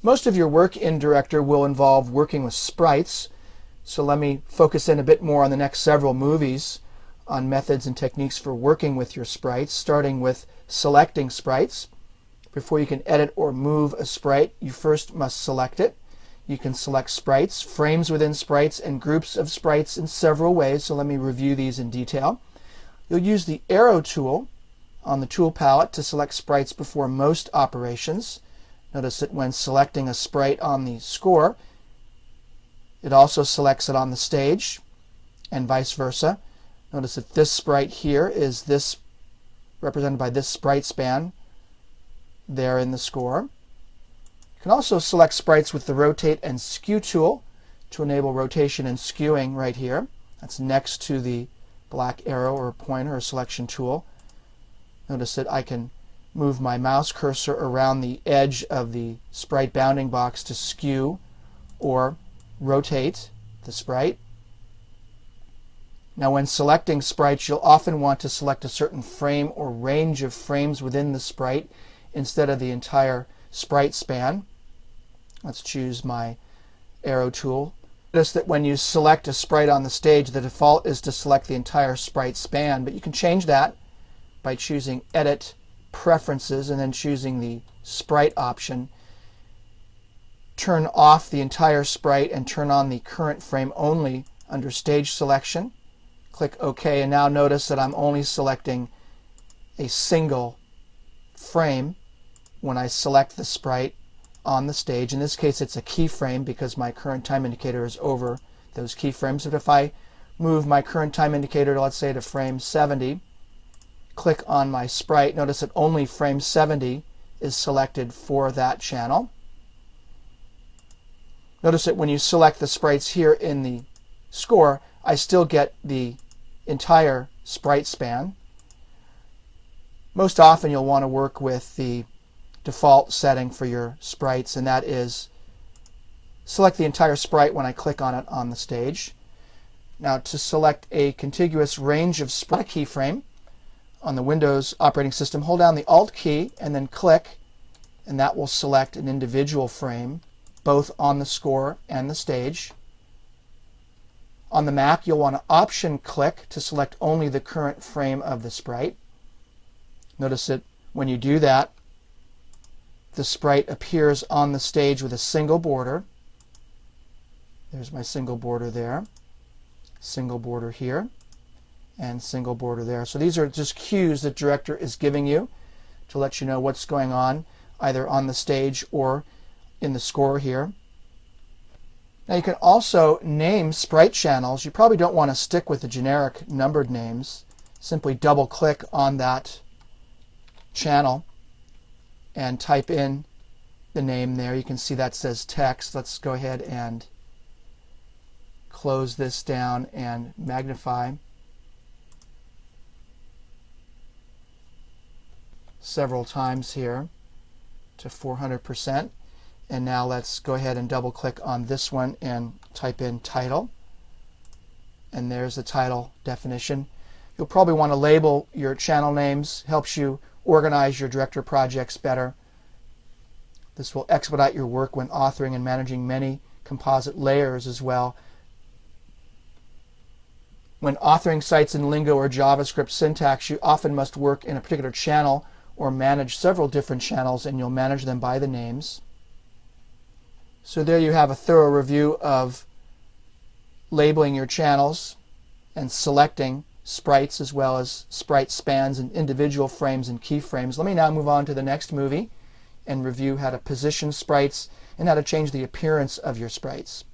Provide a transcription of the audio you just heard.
Most of your work in Director will involve working with sprites, so let me focus in a bit more on the next several movies on methods and techniques for working with your sprites, starting with selecting sprites. Before you can edit or move a sprite, you first must select it. You can select sprites, frames within sprites, and groups of sprites in several ways, so let me review these in detail. You'll use the arrow tool on the tool palette to select sprites before most operations. Notice that when selecting a sprite on the score, it also selects it on the stage, and vice versa. Notice that this sprite here is this represented by this sprite span there in the score. You can also select sprites with the rotate and skew tool to enable rotation and skewing right here. That's next to the black arrow or pointer or selection tool. Notice that I can move my mouse cursor around the edge of the sprite bounding box to skew or rotate the sprite. Now when selecting sprites, you'll often want to select a certain frame or range of frames within the sprite instead of the entire sprite span. Let's choose my arrow tool. Notice that when you select a sprite on the stage, the default is to select the entire sprite span, but you can change that by choosing Edit, Preferences, and then choosing the Sprite option. Turn off the entire sprite and turn on the current frame only under Stage Selection. Click OK, and now notice that I'm only selecting a single frame when I select the sprite on the stage. In this case, it's a keyframe because my current time indicator is over those keyframes. But if I move my current time indicator, let's say to frame 70, click on my sprite, notice that only frame 70 is selected for that channel. Notice that when you select the sprites here in the score, I still get the entire sprite span. Most often you'll want to work with the default setting for your sprites, and that is select the entire sprite when I click on it on the stage. Now to select a contiguous range of sprite keyframe on the Windows operating system, hold down the Alt key and then click, and that will select an individual frame both on the score and the stage. On the Mac, you'll want to Option click to select only the current frame of the sprite. Notice that when you do that, the sprite appears on the stage with a single border. There's my single border there, single border here, and single border there. So these are just cues that Director is giving you to let you know what's going on either on the stage or in the score here. Now you can also name sprite channels. You probably don't want to stick with the generic numbered names. Simply double click on that channel and type in the name there. You can see that says text. Let's go ahead and close this down and magnify several times here to 400%. And now let's go ahead and double click on this one and type in title. And there's the title definition. You'll probably want to label your channel names. Helps you organize your Director projects better. This will expedite your work when authoring and managing many composite layers as well. When authoring sites in Lingo or JavaScript syntax, you often must work in a particular channel or manage several different channels, and you'll manage them by the names. So there you have a thorough review of labeling your channels and selecting sprites as well as sprite spans and individual frames and keyframes. Let me now move on to the next movie and review how to position sprites and how to change the appearance of your sprites.